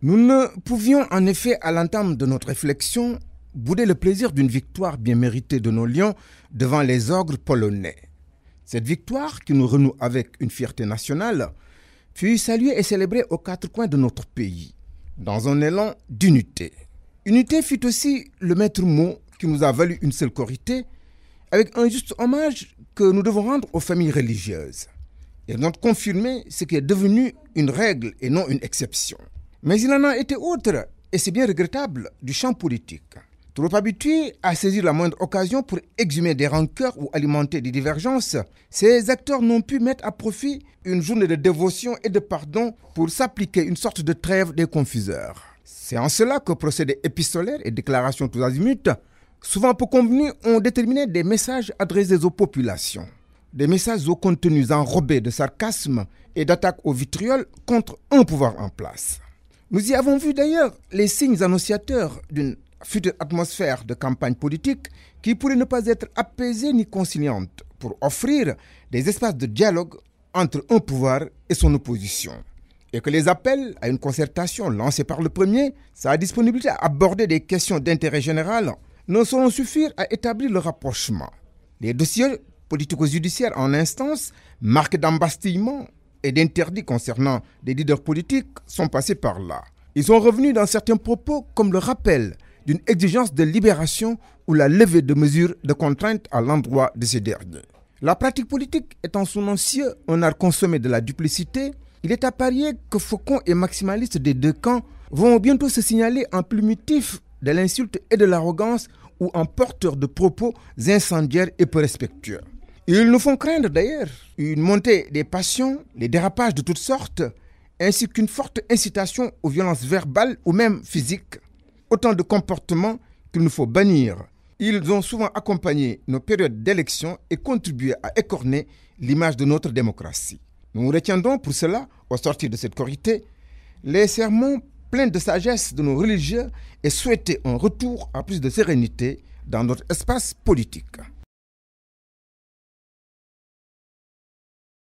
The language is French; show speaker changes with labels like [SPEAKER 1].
[SPEAKER 1] Nous ne pouvions en effet, à l'entame de notre réflexion, bouder le plaisir d'une victoire bien méritée de nos lions devant les ogres polonais. Cette victoire, qui nous renoue avec une fierté nationale, fut saluée et célébrée aux quatre coins de notre pays, dans un élan d'unité. Unité fut aussi le maître mot qui nous a valu une seule corité, avec un juste hommage que nous devons rendre aux familles religieuses. Et donc confirmer ce qui est devenu une règle et non une exception. Mais il en a été autre, et c'est bien regrettable, du champ politique. Trop habitués à saisir la moindre occasion pour exhumer des rancœurs ou alimenter des divergences, ces acteurs n'ont pu mettre à profit une journée de dévotion et de pardon pour s'appliquer une sorte de trêve des confiseurs. C'est en cela que procédés épistolaires et déclarations tous azimuts, souvent peu convenus, ont déterminé des messages adressés aux populations. Des messages aux contenus enrobés de sarcasme et d'attaques au vitriol contre un pouvoir en place. Nous y avons vu d'ailleurs les signes annonciateurs d'une future atmosphère de campagne politique qui pourrait ne pas être apaisée ni conciliante pour offrir des espaces de dialogue entre un pouvoir et son opposition. Et que les appels à une concertation lancés par le premier, sa disponibilité à aborder des questions d'intérêt général, ne sauront suffire à établir le rapprochement. Les dossiers politico-judiciaires en instance, marqués d'embastillement et d'interdits concernant des leaders politiques, sont passés par là. Ils sont revenus dans certains propos comme le rappel d'une exigence de libération ou la levée de mesures de contrainte à l'endroit de ces derniers. La pratique politique étant son ancien un art consommé de la duplicité, il est à parier que faucons et maximalistes des deux camps vont bientôt se signaler en plumitifs de l'insulte et de l'arrogance ou en porteurs de propos incendiaires et peu respectueux. Ils nous font craindre d'ailleurs une montée des passions, les dérapages de toutes sortes, ainsi qu'une forte incitation aux violences verbales ou même physiques. Autant de comportements qu'il nous faut bannir. Ils ont souvent accompagné nos périodes d'élection et contribué à écorner l'image de notre démocratie. Nous retiendrons pour cela, au sortir de cette corité, les sermons pleins de sagesse de nos religieux et souhaiter un retour à plus de sérénité dans notre espace politique.